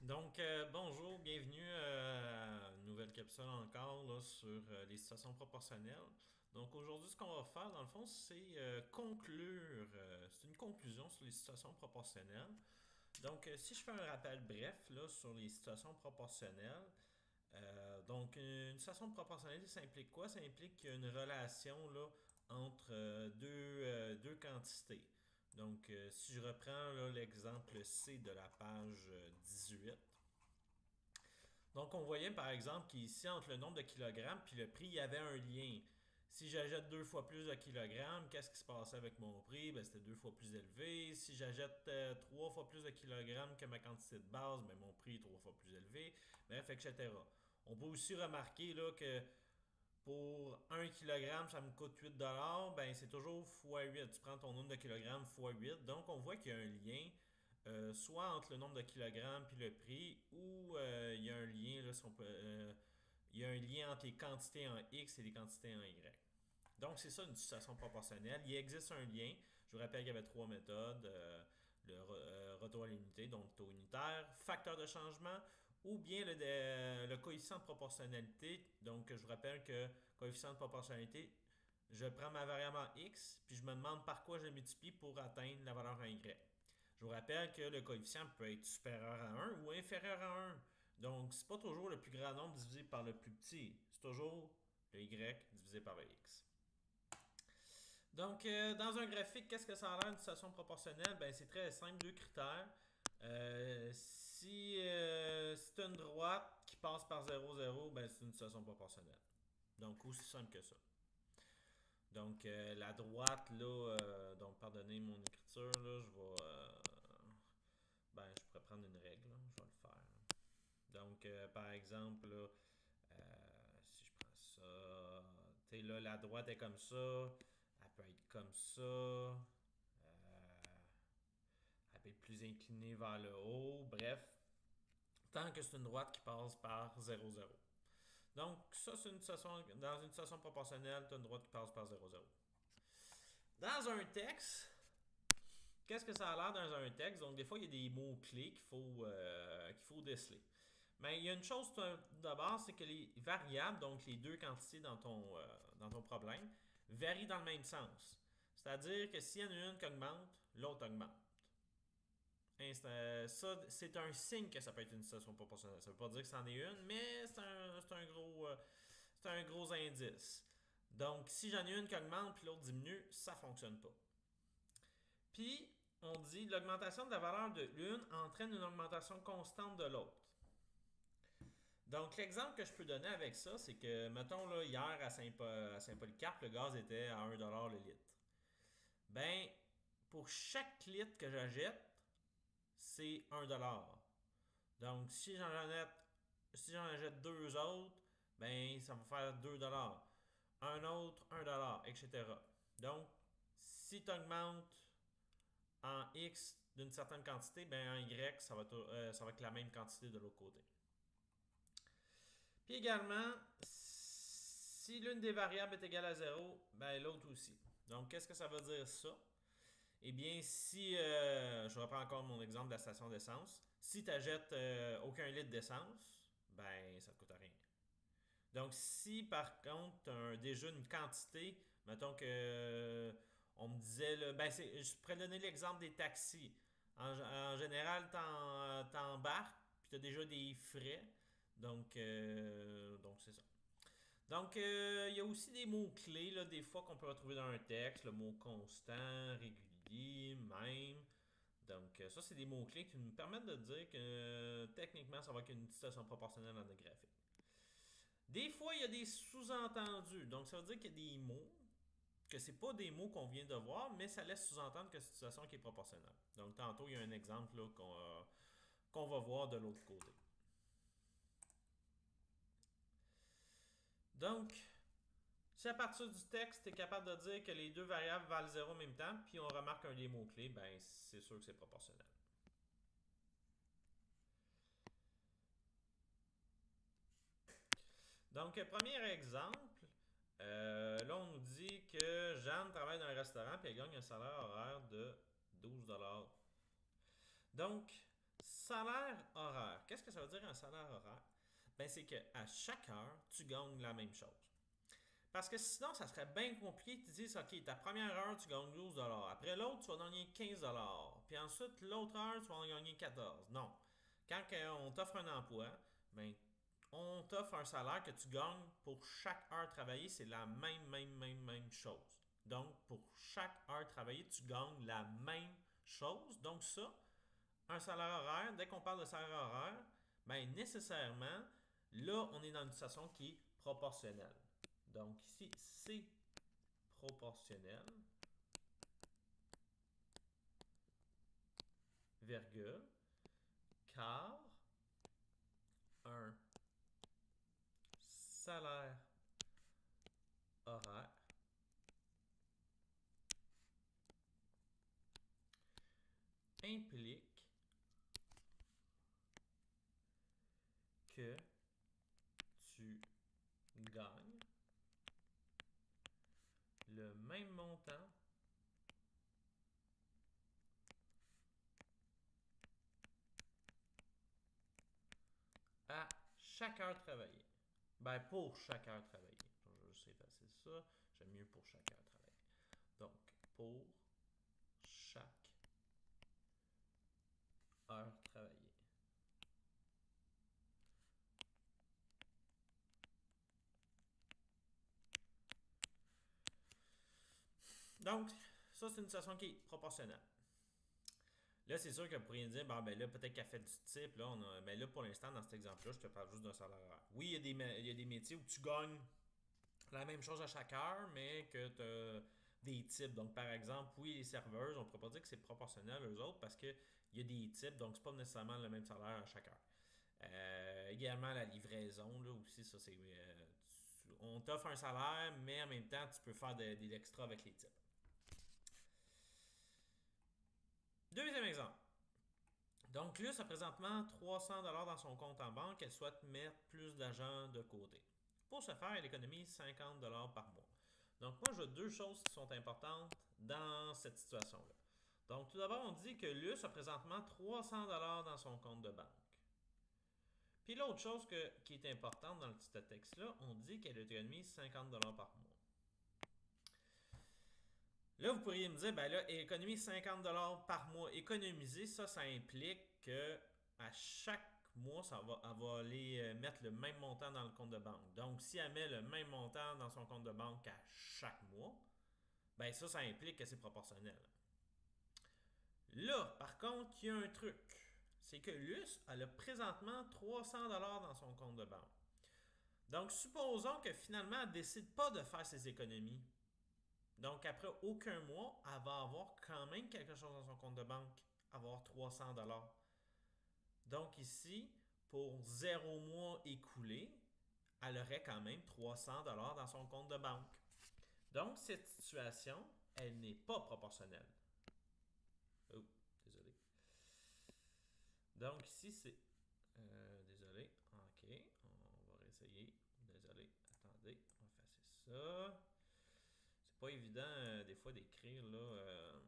Bonjour, bienvenue à une nouvelle capsule encore là, sur les situations proportionnelles. Donc, aujourd'hui, ce qu'on va faire, dans le fond, c'est conclure, c'est une conclusion sur les situations proportionnelles. Donc, si je fais un rappel bref là, sur les situations proportionnelles, une situation de proportionnalité, ça implique quoi? Ça implique qu'il y a une relation là, entre deux quantités. Donc, si je reprends là, l'exemple C de la page 18, donc, on voyait par exemple qu'ici, entre le nombre de kilogrammes puis le prix, il y avait un lien. Si j'achète deux fois plus de kilogrammes, qu'est-ce qui se passait avec mon prix? Ben, c'était deux fois plus élevé. Si j'achète trois fois plus de kilogrammes que ma quantité de base, ben, mon prix est trois fois plus élevé. Bref, etc. On peut aussi remarquer là, que pour un kilogramme, ça me coûte 8 $. Ben, c'est toujours fois 8. Tu prends ton nombre de kilogrammes fois 8. Donc, on voit qu'il y a un lien, soit entre le nombre de kilogrammes puis le prix, ou il y a un lien, là, si on peut, il y a un lien entre les quantités en X et les quantités en Y. Donc, c'est ça une situation proportionnelle. Il existe un lien. Je vous rappelle qu'il y avait trois méthodes. Le retour à l'unité, donc taux unitaire, facteur de changement, ou bien le coefficient de proportionnalité. Donc, je vous rappelle que coefficient de proportionnalité, je prends ma variable en x, puis je me demande par quoi je le multiplie pour atteindre la valeur en y. Je vous rappelle que le coefficient peut être supérieur à 1 ou inférieur à 1. Donc, c'est pas toujours le plus grand nombre divisé par le plus petit. C'est toujours le y divisé par le x. Donc, dans un graphique, qu'est-ce que ça a l'air d'une situation proportionnelle? Ben, c'est très simple, deux critères. Si tu as une droite qui passe par 0, 0, ben, c'est une situation proportionnelle. Donc, aussi simple que ça. Donc, la droite, là, donc, pardonnez mon écriture, là, je pourrais prendre une règle, là, je vais le faire. Donc, par exemple, là, si je prends ça, tu sais, là, la droite est comme ça, elle peut être comme ça, elle peut être plus inclinée vers le haut, bref, tant que c'est une droite qui passe par 0, 0. Donc, ça, c'est une situation, dans une situation proportionnelle, tu as une droite qui passe par 0, 0. Dans un texte, qu'est-ce que ça a l'air dans un texte? Donc, des fois, il y a des mots-clés qu'il faut déceler. Mais il y a une chose d'abord, c'est que les variables, donc les deux quantités dans ton problème, varient dans le même sens. C'est-à-dire que s'il y en a une qui augmente, l'autre augmente. Ça, c'est un signe que ça peut être une situation proportionnelle. Ça ne veut pas dire que c'en est une, mais c'est un gros indice. Donc, si j'en ai une qui augmente puis l'autre diminue, ça ne fonctionne pas. Puis, on dit l'augmentation de la valeur de l'une entraîne une augmentation constante de l'autre. Donc, l'exemple que je peux donner avec ça, c'est que, mettons, là, hier à Saint-Polycarpe, le gaz était à 1 $ le litre. Ben, pour chaque litre que j'achète, c'est 1 $. Donc, si j'en achète deux autres, ben, ça va faire 2 $. Un autre, 1 $, etc. Donc, si tu augmentes en X d'une certaine quantité, ben en Y, ça va être la même quantité de l'autre côté. Puis également, si l'une des variables est égale à zéro, ben l'autre aussi. Donc, qu'est-ce que ça veut dire ça? Eh bien, si, je reprends encore mon exemple de la station d'essence, si tu n'achètes aucun litre d'essence, ben ça ne te coûte rien. Donc, si par contre, tu as déjà une quantité, mettons que on me disait, là, je pourrais donner l'exemple des taxis. En général, tu embarques, puis tu as déjà des frais. Donc c'est ça. Donc, il y a aussi des mots-clés, là, des fois qu'on peut retrouver dans un texte, le mot constant, régulier, même. Donc, ça, c'est des mots-clés qui nous permettent de dire que techniquement, ça va être une situation proportionnelle dans le graphique. Des fois, il y a des sous-entendus. Donc, ça veut dire qu'il y a des mots que c'est pas des mots qu'on vient de voir, mais ça laisse sous-entendre que c'est une situation qui est proportionnelle. Donc, tantôt, il y a un exemple là, qu'on va voir de l'autre côté. Donc, si à partir du texte, tu es capable de dire que les deux variables valent 0 en même temps, puis on remarque un des mots-clés, ben c'est sûr que c'est proportionnel. Donc, premier exemple, là, on nous dit que Jeanne travaille dans un restaurant et elle gagne un salaire horaire de 12 $. Donc, salaire horaire. Qu'est-ce que ça veut dire un salaire horaire? Ben, c'est qu'à chaque heure, tu gagnes la même chose. Parce que sinon, ça serait bien compliqué. Tu dis, OK, ta première heure, tu gagnes 12 $. Après l'autre, tu vas gagner 15 $. Puis ensuite, l'autre heure, tu vas en gagner 14. Non. Quand on t'offre un emploi, ben, on t'offre un salaire que tu gagnes pour chaque heure travaillée. C'est la même chose. Donc, pour chaque heure travaillée, tu gagnes la même chose. Donc, ça, un salaire horaire, dès qu'on parle de salaire horaire, ben, nécessairement, là, on est dans une situation qui est proportionnelle. Donc ici, c'est proportionnel, virgule, car un salaire horaire implique que tu gagnes le même montant à chaque heure travaillée. Ben, pour chaque heure travaillée. Je vais juste effacer ça. J'aime mieux pour chaque heure travaillée. Donc, pour chaque heure travaillée. Donc, ça, c'est une situation qui est proportionnelle. Là, c'est sûr que vous pourriez dire, ben là, peut-être qu'elle fait du type. Là, ben là, pour l'instant, dans cet exemple-là, je te parle juste d'un salaire horaire. Oui, il y a des métiers où tu gagnes la même chose à chaque heure, mais que tu as des types. Donc, par exemple, oui, les serveuses, on ne pourrait pas dire que c'est proportionnel aux autres parce qu'il y a des types, donc c'est pas nécessairement le même salaire à chaque heure. Également, la livraison, là aussi, ça, c'est. On t'offre un salaire, mais en même temps, tu peux faire des extras avec les types. Deuxième exemple. Donc, Luce a présentement 300 $ dans son compte en banque. Elle souhaite mettre plus d'argent de côté. Pour ce faire, elle économise 50 $ par mois. Donc, moi, j'ai deux choses qui sont importantes dans cette situation-là. Donc, tout d'abord, on dit que Luce a présentement 300 $ dans son compte de banque. Puis l'autre chose qui est importante dans le petit texte-là, on dit qu'elle économise 50 $ par mois. Là, vous pourriez me dire, ben là, économiser 50 $ par mois. Économiser, ça implique que à chaque mois, elle va aller mettre le même montant dans le compte de banque. Donc, si elle met le même montant dans son compte de banque à chaque mois, ben ça implique que c'est proportionnel. Là, par contre, il y a un truc. C'est que Luce, elle a présentement 300 $ dans son compte de banque. Donc, supposons que finalement, elle ne décide pas de faire ses économies. Donc, après aucun mois, elle va avoir quand même quelque chose dans son compte de banque, avoir 300 $. Donc ici, pour 0 mois écoulé, elle aurait quand même 300 $ dans son compte de banque. Donc, cette situation, elle n'est pas proportionnelle. Oh, désolé. Donc ici, c'est... désolé. OK, on va réessayer. Désolé, attendez, on va effacer ça. C'est pas évident des fois d'écrire là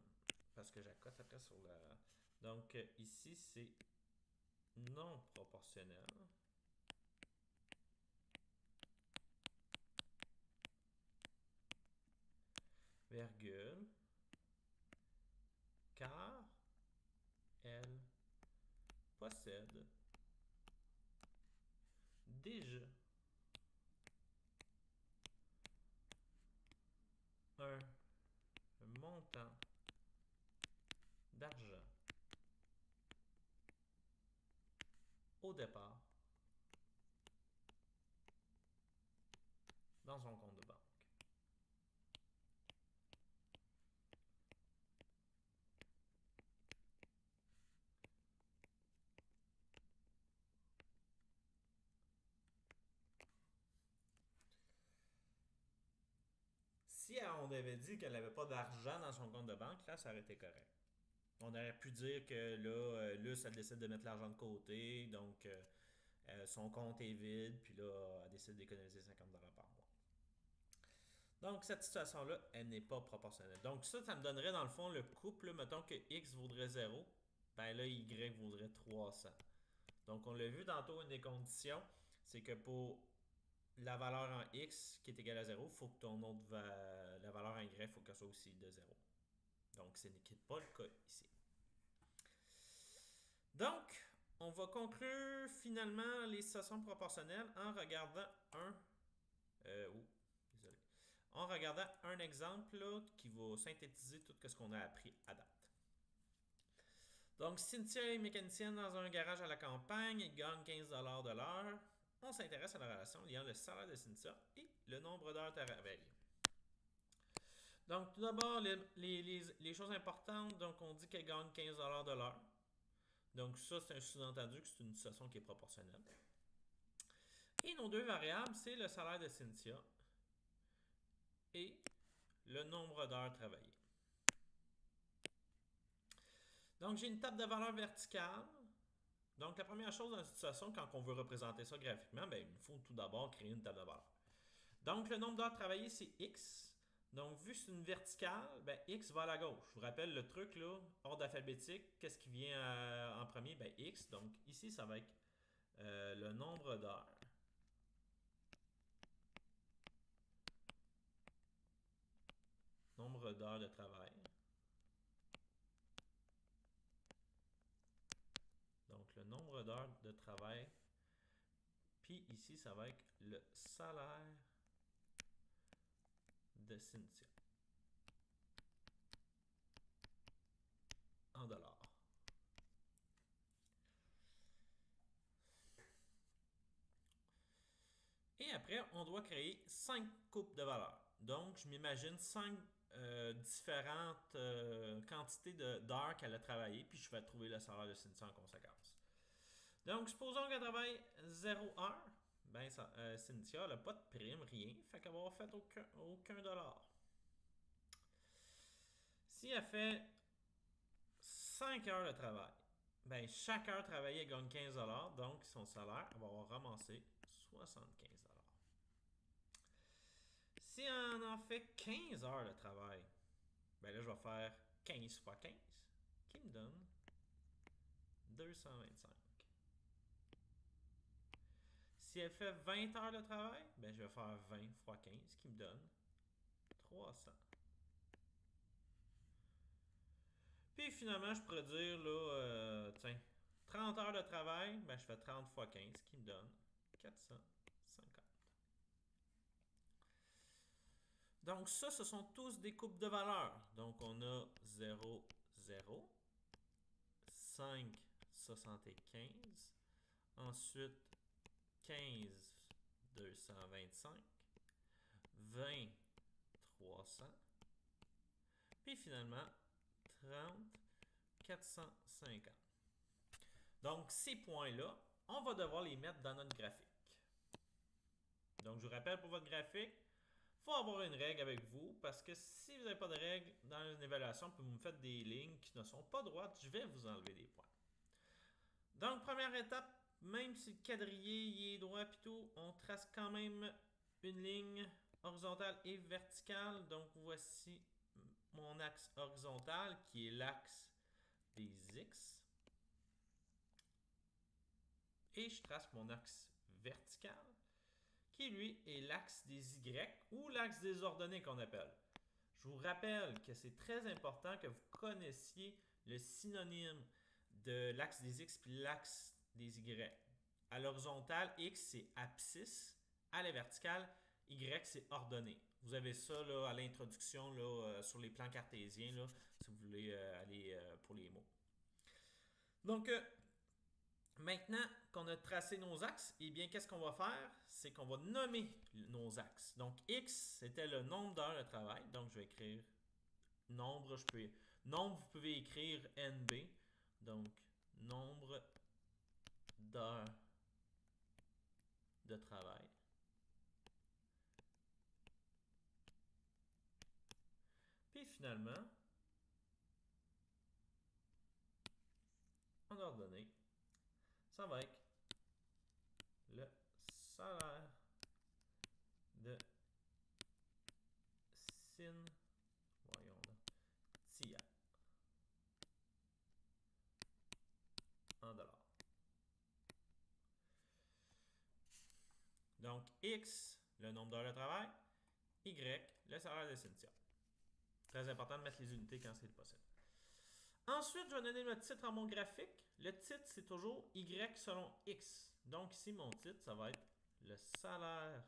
parce que j'accote après sur la. Donc ici c'est non proportionnel. Virgule. Car elle possède déjà un montant d'argent au départ dans son compte de banque. Si on avait dit qu'elle n'avait pas d'argent dans son compte de banque, là, ça aurait été correct. On aurait pu dire que là, elle décide de mettre l'argent de côté, donc son compte est vide, puis là, elle décide d'économiser 50 $ par mois. Donc, cette situation-là, elle n'est pas proportionnelle. Donc, ça me donnerait dans le fond le couple, mettons que X vaudrait 0, ben là, Y vaudrait 300. Donc, on l'a vu tantôt, une des conditions, c'est que pour la valeur en X qui est égale à 0, il faut que la valeur en Y, faut qu'elle soit aussi de 0. Donc, ce n'est pas le cas ici. Donc, on va conclure finalement les situations proportionnelles en regardant désolé. En regardant un exemple là, qui va synthétiser tout ce qu'on a appris à date. Donc, Cynthia est mécanicienne dans un garage à la campagne et gagne 15 de l'heure. On s'intéresse à la relation liant le salaire de Cynthia et le nombre d'heures travaillées. Donc, tout d'abord, les choses importantes. Donc, on dit qu'elle gagne 15 de l'heure. Donc, ça, c'est un sous-entendu que c'est une situation qui est proportionnelle. Et nos deux variables, c'est le salaire de Cynthia et le nombre d'heures travaillées. Donc, j'ai une table de valeur verticale. Donc, la première chose dans une situation, quand on veut représenter ça graphiquement, ben, il faut tout d'abord créer une table de valeur. Donc, le nombre d'heures travaillées, c'est X. Donc, vu que c'est une verticale, ben, X va à la gauche. Je vous rappelle le truc, là, ordre alphabétique, qu'est-ce qui vient en premier? Ben, X. Donc, ici, ça va être le nombre d'heures. Nombre d'heures de travail. Donc, le nombre d'heures de travail. Puis ici, ça va être le salaire de Cynthia. En dollars. Et après, on doit créer 5 coupes de valeurs. Donc, je m'imagine 5 différentes quantités d'heures qu'elle a travaillé, puis je vais trouver le salaire de Cynthia en conséquence. Donc, supposons qu'elle travaille 0 heure. Ben, Cynthia n'a pas de prime, rien. Fait qu'elle va avoir fait aucun dollar. Si elle fait 5 heures de travail, ben, chaque heure travaillée, elle gagne 15 donc son salaire, elle va avoir ramassé 75 Si on en fait 15 heures de travail, ben là, je vais faire 15 fois 15, qui me donne 225. Si elle fait 20 heures de travail, ben je vais faire 20 fois 15, qui me donne 300. Puis finalement, je pourrais dire, là, tiens, 30 heures de travail, ben je fais 30 fois 15, qui me donne 450. Donc ça, ce sont tous des coupes de valeurs. Donc on a 0, 0, 5, 75, ensuite 15, 225, 20, 300, puis finalement 30, 450. Donc ces points-là, on va devoir les mettre dans notre graphique. Donc je vous rappelle pour votre graphique, il faut avoir une règle avec vous parce que si vous n'avez pas de règle dans une évaluation puis vous me faites des lignes qui ne sont pas droites, je vais vous enlever des points. Donc, première étape, même si le quadrillé est droit puis tout, on trace quand même une ligne horizontale et verticale. Donc, voici mon axe horizontal qui est l'axe des X. Et je trace mon axe vertical qui, lui, est l'axe des Y ou l'axe des ordonnées qu'on appelle. Je vous rappelle que c'est très important que vous connaissiez le synonyme de l'axe des X puis l'axe des Y. À l'horizontale, X, c'est abscisse. À la verticale, Y, c'est ordonnée. Vous avez ça là, à l'introduction sur les plans cartésiens, là, si vous voulez aller pour les mots. Donc, maintenant qu'on a tracé nos axes, eh bien, qu'est-ce qu'on va faire? C'est qu'on va nommer nos axes. Donc, X, c'était le nombre d'heures de travail. Donc, je vais écrire nombre, nombre, vous pouvez écrire NB. Donc, nombre d'heures de travail. Puis finalement, en ordonnée, ça va être le salaire de Cynthia. Donc, X, le nombre d'heures de travail, Y, le salaire de Cynthia. Très important de mettre les unités quand c'est possible. Ensuite, je vais donner le titre à mon graphique. Le titre, c'est toujours Y selon X. Donc ici, mon titre, ça va être le salaire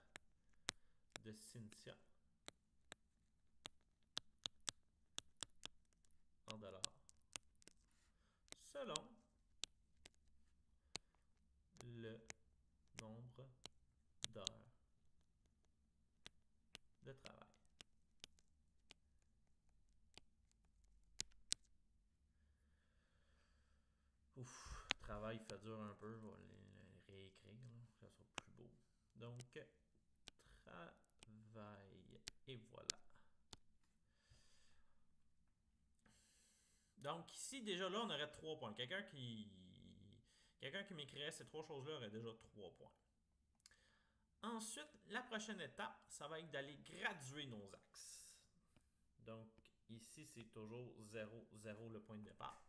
de Cynthia en dollars selon le nombre d'heures de travail. Ouf, travail fait dur un peu, je vais le réécrire, là, que ça soit plus beau. Donc, travail, et voilà. Donc ici, déjà là, on aurait 3 points. Quelqu'un qui m'écrirait ces 3 choses-là aurait déjà 3 points. Ensuite, la prochaine étape, ça va être d'aller graduer nos axes. Donc ici, c'est toujours 0, 0 le point de départ.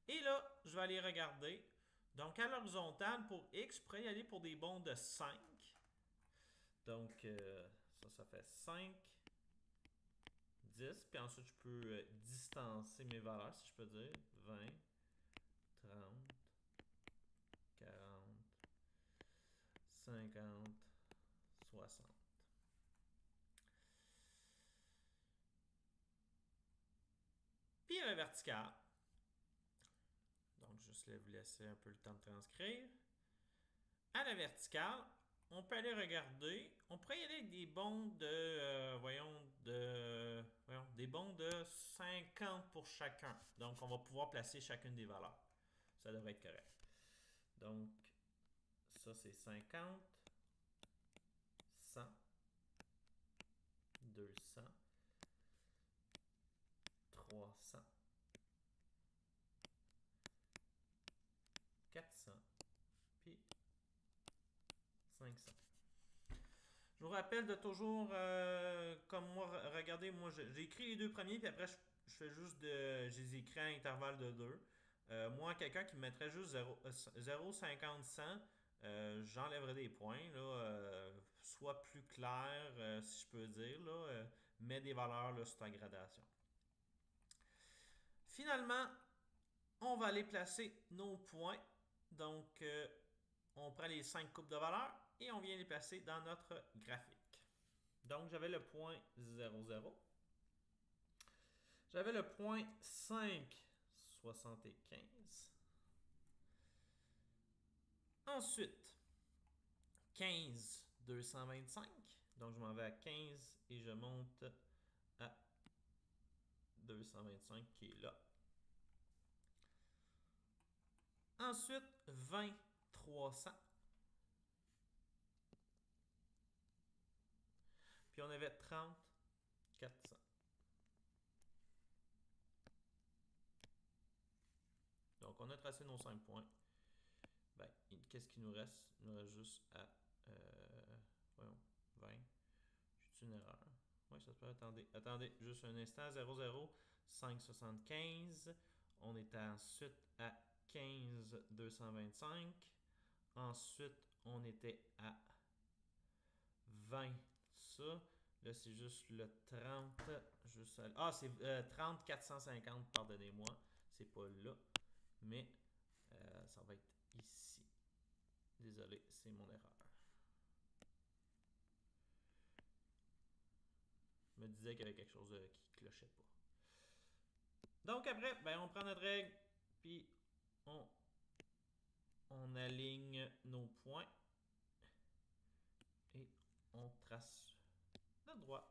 Et là, je vais aller regarder. Donc à l'horizontale, pour X, je pourrais y aller pour des bonds de 5. Donc ça fait 5, 10. Puis ensuite, je peux distancer mes valeurs, si je peux dire. 20, 30, 40, 50, 60. Puis à la verticale, donc juste vous laisser un peu le temps de transcrire. À la verticale, on peut aller regarder, on pourrait y aller avec des bonds de, des bonds de 50 pour chacun. Donc on va pouvoir placer chacune des valeurs. Ça devrait être correct. Donc ça c'est 50, 100, 200, 300, 400, puis 500. Je vous rappelle de toujours, comme moi, regardez, moi j'ai écrit les 2 premiers, puis après je fais juste je les écris à intervalle de 2. Moi, quelqu'un qui me mettrait juste 0, 50, 100, j'enlèverais des points, là, soit plus clair, si je peux dire, là, mets des valeurs là, sur ta gradation. Finalement, on va aller placer nos points. Donc, on prend les 5 coupes de valeurs et on vient les placer dans notre graphique. Donc, j'avais le point 0, 0. J'avais le point 5, 75. Ensuite, 15, 225. Donc, je m'en vais à 15 et je monte à 225 qui est là. Ensuite, 20, 300. Puis on avait 30, 400. Donc, on a tracé nos 5 points. Ben, qu'est-ce qu'il nous reste? Il nous reste juste à... voyons, 20. J'ai une erreur. Oui, ça se peut. Attendez, juste un instant. 0, 0, 5, 75. On est ensuite à 15, 225. Ensuite, on était à 20, ça. Là, c'est juste le 30. C'est 30, 450, pardonnez-moi. C'est pas là. Mais ça va être ici. Désolé, c'est mon erreur. Je me disais qu'il y avait quelque chose qui clochait pas. Donc après, ben, on prend notre règle, puis on aligne nos points et on trace notre droite.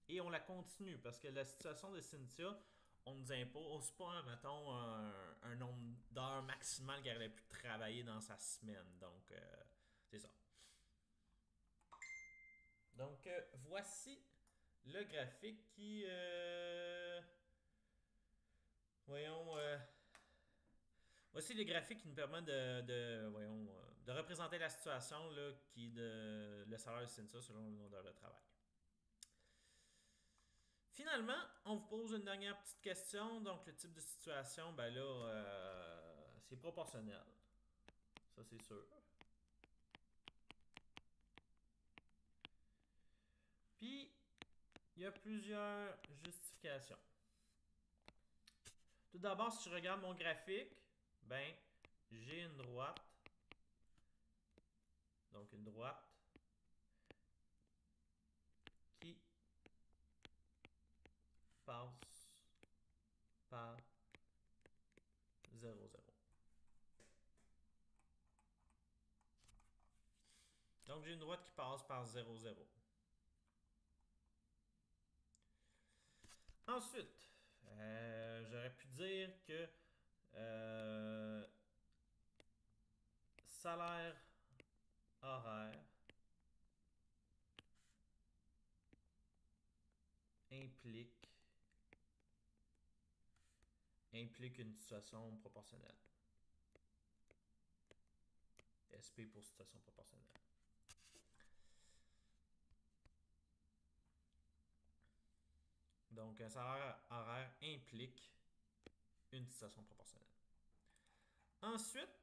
Et on la continue parce que la situation de Cynthia, on ne nous impose pas, mettons, un nombre d'heures maximal qu'elle aurait pu travailler dans sa semaine. Donc, c'est ça. Donc, voici le graphique qui... voyons... voici les graphiques qui nous permettent de représenter la situation là, qui est le salaire de Cynthia selon le nombre d'heures de travail. Finalement, on vous pose une dernière petite question. Donc, le type de situation, ben là, c'est proportionnel. Ça, c'est sûr. il y a plusieurs justifications. Tout d'abord, si je regarde mon graphique, ben, j'ai une droite. Donc, une droite qui passe par 0, 0. Donc, j'ai une droite qui passe par 0, 0. Ensuite, j'aurais pu dire que salaire horaire implique une situation proportionnelle. SP pour situation proportionnelle. Donc, un salaire horaire implique une situation proportionnelle. Ensuite,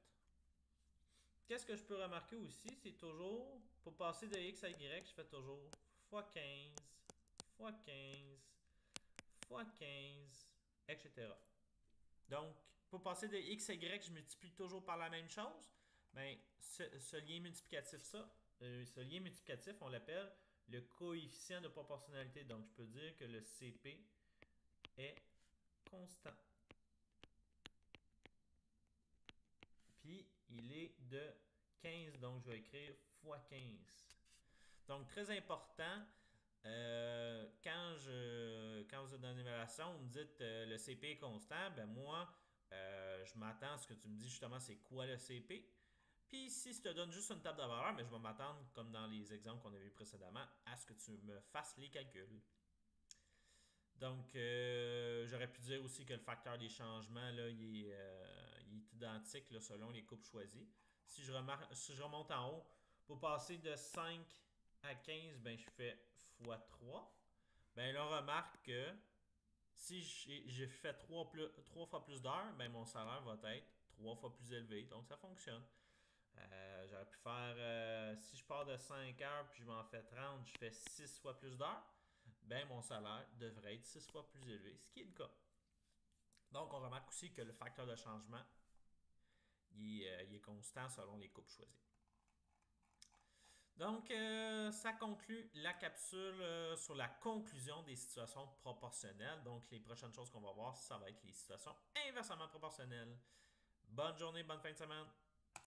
qu'est-ce que je peux remarquer aussi? C'est toujours, pour passer de X à Y, je fais toujours x15, x15, x15, etc. Donc, pour passer de X à Y, je multiplie toujours par la même chose. Mais ce lien multiplicatif, on l'appelle le coefficient de proportionnalité. Donc, je peux dire que le CP est constant. Puis, il est de 15, donc je vais écrire x 15. Donc, très important, quand vous êtes dans une évaluation, vous me dites le CP est constant, ben moi, je m'attends à ce que tu me dises justement c'est quoi le CP. Puis si je te donne juste une table de valeurs, mais je vais m'attendre, comme dans les exemples qu'on a vus précédemment, à ce que tu me fasses les calculs. Donc, j'aurais pu dire aussi que le facteur des changements, là, il est identique là, selon les coupes choisies. Si je remonte en haut, pour passer de 5 à 15, ben, je fais x3. Ben là, remarque que si j'ai fait 3 fois plus d'heures, ben, mon salaire va être 3 fois plus élevé. Donc, ça fonctionne. J'aurais pu faire, si je pars de 5 heures puis je m'en fais 30, je fais 6 fois plus d'heures, ben mon salaire devrait être 6 fois plus élevé, ce qui est le cas. Donc, on remarque aussi que le facteur de changement, il est constant selon les coupes choisies. Donc, ça conclut la capsule sur la conclusion des situations proportionnelles. Donc, les prochaines choses qu'on va voir, ça va être les situations inversement proportionnelles. Bonne journée, bonne fin de semaine!